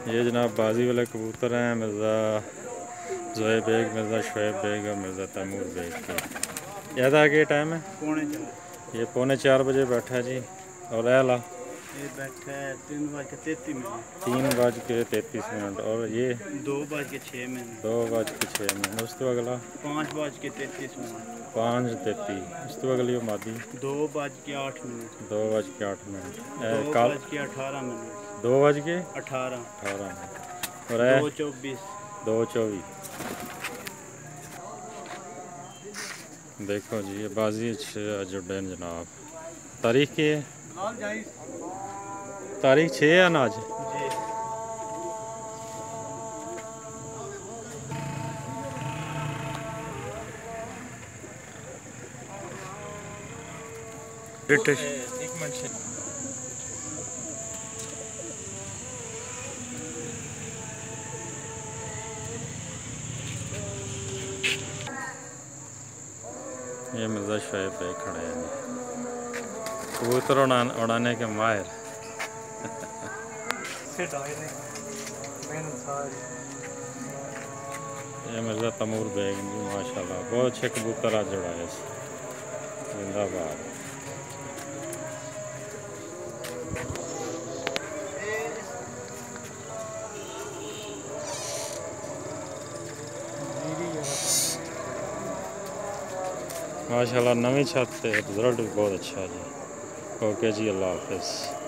ये जनाब बाजी वाले कबूतर हैं मिर्ज़ा ज़ोए बेग, मिर्ज़ा शुएब बेग और मिर्ज़ा तैमूर बेग के। याद आ गया टाइम है ये 3:45 बैठा है जी। और एला ये बैठा है 3:33। 3:33 और ये 2:06। 2:06। उस तो अगला 5:33। 5:33। उस तो अगली मादी 2:08। 2:08। कल 2:18। 2:18 और 2:24। 2:24। देखो जी ये बाजी जुड़े जनाब। तारीख की है? तारीख 6 है ना आज। ब्रिटिश ये मिर्ज़ा शुएब पे खड़े हैं कबूतर उड़ाने के माहिर। ये मिर्ज़ा तैमूर बेग जी माशाल्लाह बहुत अच्छे कबूतर आज उड़ाए। जिंदाबाद। माशाल्लाह नवी छत से रिजल्ट भी बहुत अच्छा है जी। ओके जी, अल्लाह हाफिज़।